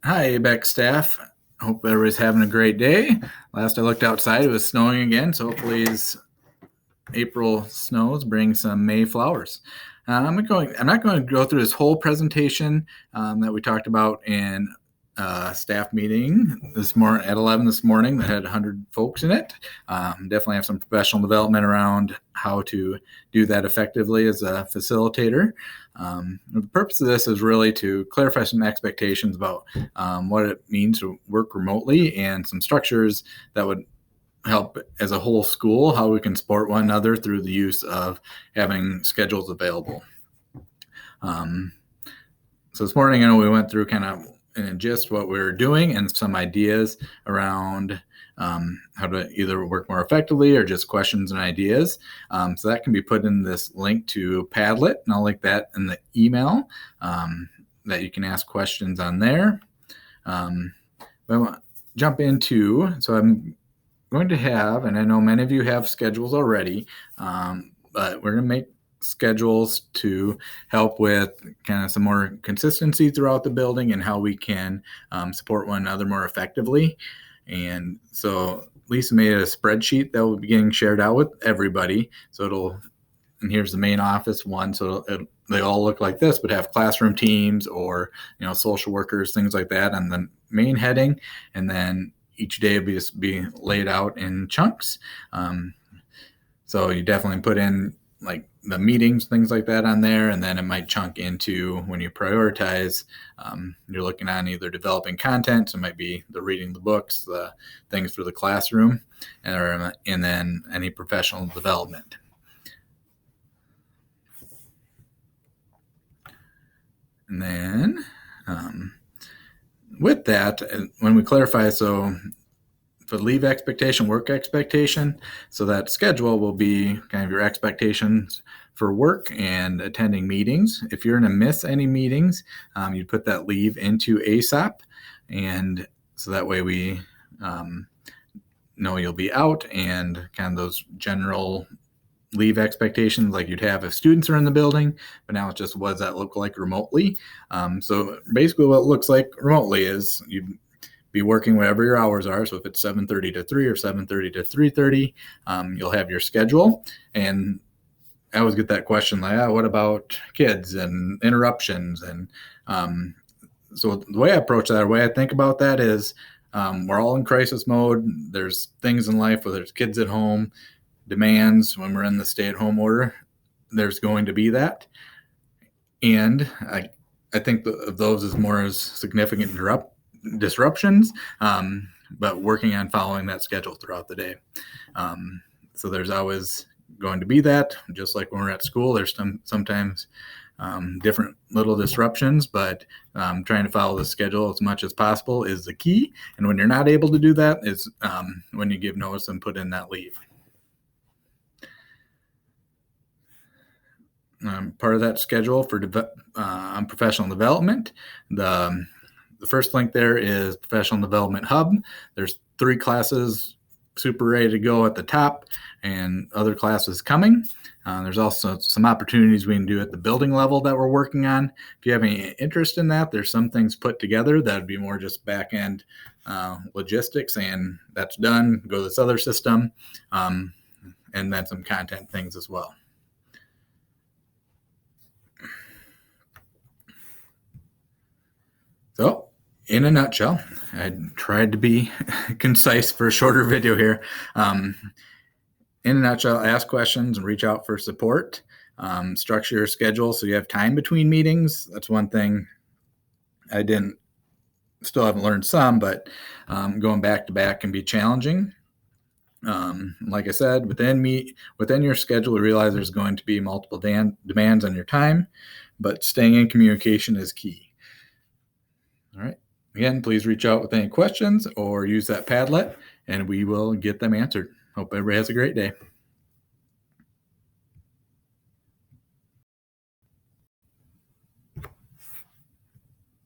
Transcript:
Hi, ABEC staff. Hope everybody's having a great day. Last I looked outside, it was snowing again, so hopefully these April snows bring some May flowers. I'm not going to go through this whole presentation that we talked about in staff meeting at 11 this morning that had 100 folks in it. Definitely have some professional development around how to do that effectively as a facilitator. The purpose of this is really to clarify some expectations about what it means to work remotely and some structures that would help as a whole school, how we can support one another through the use of having schedules available. So this morning, I know we went through kind of in gist what we were doing and some ideas around how to either work more effectively or just questions and ideas. So that can be put in this link to Padlet, and I'll link that in the email that you can ask questions on there. I want to jump into, so I'm going to have, and I know many of you have schedules already, but we're going to make schedules to help with kind of some more consistency throughout the building and how we can support one another more effectively. And so Lisa made a spreadsheet that will be getting shared out with everybody. So and here's the main office one. So they all look like this, but have classroom teams or, social workers, things like that on the main heading. And then each day will just be laid out in chunks. So you definitely put in like the meetings, things like that on there, and then it might chunk into when you prioritize, you're looking on either developing content, so it might be the reading the books, the things for the classroom, and then any professional development. And then with that, when we clarify, so for leave expectation, work expectation, so that schedule will be kind of your expectations for work and attending meetings. If you're going to miss any meetings, you put that leave into ASAP, and so that way we know you'll be out, and kind of those general leave expectations like you'd have if students are in the building, but now it's just what does that look like remotely. So basically what it looks like remotely is you'd be working whatever your hours are. So if it's 7:30 to 3 or 7:30 to 3:30, you'll have your schedule. And I always get that question like, what about kids and interruptions? And so the way I approach that, the way I think about that is we're all in crisis mode. There's things in life where there's kids at home, demands when we're in the stay-at-home order. There's going to be that. And I think of those as more as significant disruptions, but working on following that schedule throughout the day. So there's always going to be that, just like when we're at school, there's sometimes different little disruptions, but trying to follow the schedule as much as possible is the key. And when you're not able to do that is when you give notice and put in that leave. Part of that schedule for professional development, the first link there is Professional Development Hub. There's 3 classes super ready to go at the top and other classes coming. There's also some opportunities we can do at the building level that we're working on. If you have any interest in that, there's some things put together that would be more just back end logistics, and that's done. Go to this other system, and then some content things as well. So, in a nutshell, I tried to be concise for a shorter video here. In a nutshell, ask questions and reach out for support. Structure your schedule so you have time between meetings. That's one thing I still haven't learned some, but going back to back can be challenging. Like I said, within your schedule, you realize there's going to be multiple demands on your time, but staying in communication is key. All right. Again, please reach out with any questions or use that Padlet, and we will get them answered. Hope everybody has a great day.